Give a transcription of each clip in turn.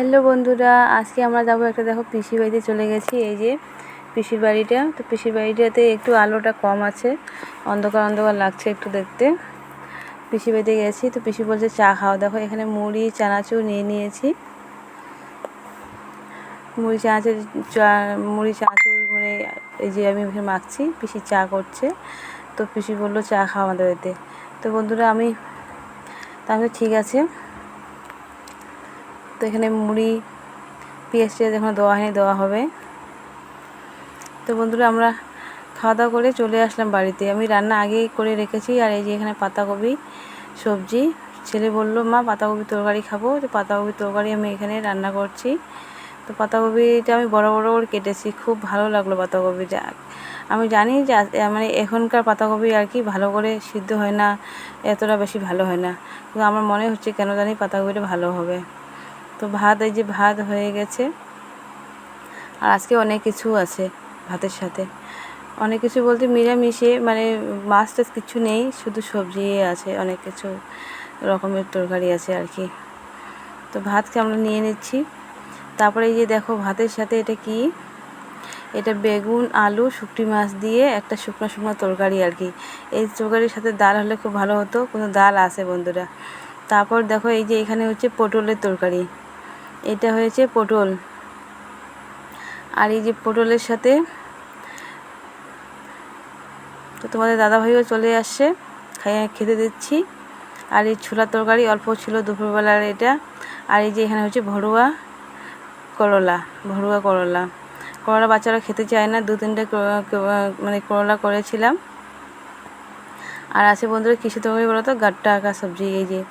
Hello বন্ধুরা, আজকে আমরা যাবো একটা, দেখো পিসির বাড়িতে চলে গেছি। এই যে পিসির বাড়িটা, তো পিসির বাড়িটাতে একটু আলোটা কম আছে, অন্ধকার অন্ধকার লাগছে একটু দেখতে। পিসির বাড়িতে গেছি, তো পিসি বলছে চা খাও। দেখো এখানে মুড়ি চানাচুর নিয়ে নিয়েছি। মুড়ি চানাচুর মানে এই যে আমি ওখানে মাখছি, পিসি চা করছে। তো পিসি বললো চা খাও আমাদের বাড়িতে। তো বন্ধুরা তাহলে ঠিক আছে। তো এখানে মুড়ি পেঁয়াজ টিয়াজ এখন দেওয়া হয়নি, দেওয়া হবে। তো বন্ধুরা আমরা খাওয়া দাওয়া করে চলে আসলাম বাড়িতে। আমি রান্না আগেই করে রেখেছি। আর এই যে এখানে পাতাকপি সবজি, ছেলে বললো মা পাতাকপি তরকারি খাবো, তো পাতাকপি তরকারি আমি এখানে রান্না করছি। তো পাতাকপিটা আমি বড় বড় করে কেটেছি, খুব ভালো লাগলো পাতাকপিটা। আমি জানি যে মানে এখনকার পাতাকপি আর কি ভালো করে সিদ্ধ হয় না, এতটা বেশি ভালো হয় না, কিন্তু আমার মনে হচ্ছে কেন জানি পাতাকপিটা ভালো হবে। তো এই যে ভাত হয়ে গেছে। আর আজকে অনেক কিছু আছে ভাতের সাথে, অনেক কিছু বলতে মিলেমিশে, মানে মাছ টাছ কিছু নেই, শুধু সবজি আছে, অনেক কিছু রকমের তরকারি আছে আর কি। তো ভাতকে আমরা নিয়ে নিচ্ছি। তারপরে এই যে দেখো ভাতের সাথে এটা কি, এটা বেগুন আলু শুকটি মাছ দিয়ে একটা শুকনো শুকনো তরকারি আর কি। এই তরকারির সাথে ডাল হলে খুব ভালো হতো, কোনো ডাল আছে বন্ধুরা। তারপর দেখো এই যে এখানে হচ্ছে পটলের তরকারি, এটা হয়েছে পটল। আর এই যে পটলের সাথে তো তোমাদের দাদাভাইও চলে আসছে, খেতে দিচ্ছি। আর এই ছোলার তরকারি অল্প ছিল দুপুরবেলার এটা। আর এই যে এখানে হচ্ছে ভরুয়া করলা বাচ্চারা খেতে চায় না, 2-3টে মানে করলা করেছিলাম। আর আছে বন্ধুরা কিসের তরকারি বলো তো, গাট্টা আঁকা সবজি। এই যে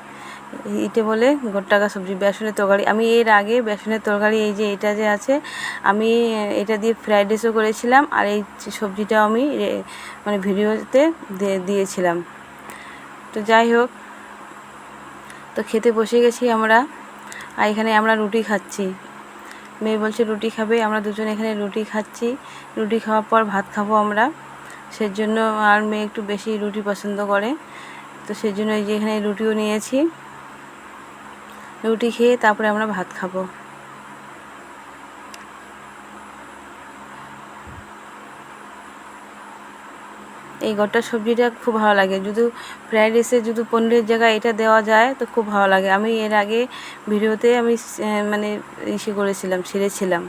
এটা বলে গোট্টা আঁকা সবজি, বেসনের তরকারি। আমি এর আগে বেসনের তরকারি এই যে এটা যে আছে, আমি এটা দিয়ে ফ্রাইড রাইসও করেছিলাম। আর এই সবজিটাও আমি মানে ভিডিওতে দিয়েছিলাম। তো যাই হোক, তো খেতে বসে গেছি আমরা। আর এখানে আমরা রুটি খাচ্ছি, মেয়ে বলছে রুটি খাবে, আমরা দুজন এখানে রুটি খাচ্ছি। রুটি খাওয়ার পর ভাত খাবো আমরা, সেজন্য। আর মেয়ে একটু বেশি রুটি পছন্দ করে, তো সেজন্য এই যে এখানে রুটিও নিয়েছি। রুটি খেয়ে তারপরে আমরা ভাত খাবো। এই গোটা সবজিটা খুব ভালো লাগে, যদি ফ্রাইড রাইসে যদি পনিরের জায়গায় এটা দেওয়া যায় তো খুব ভালো লাগে। আমি এর আগে ভিডিওতে আমি মানে করেছিলাম, ছেড়েছিলাম।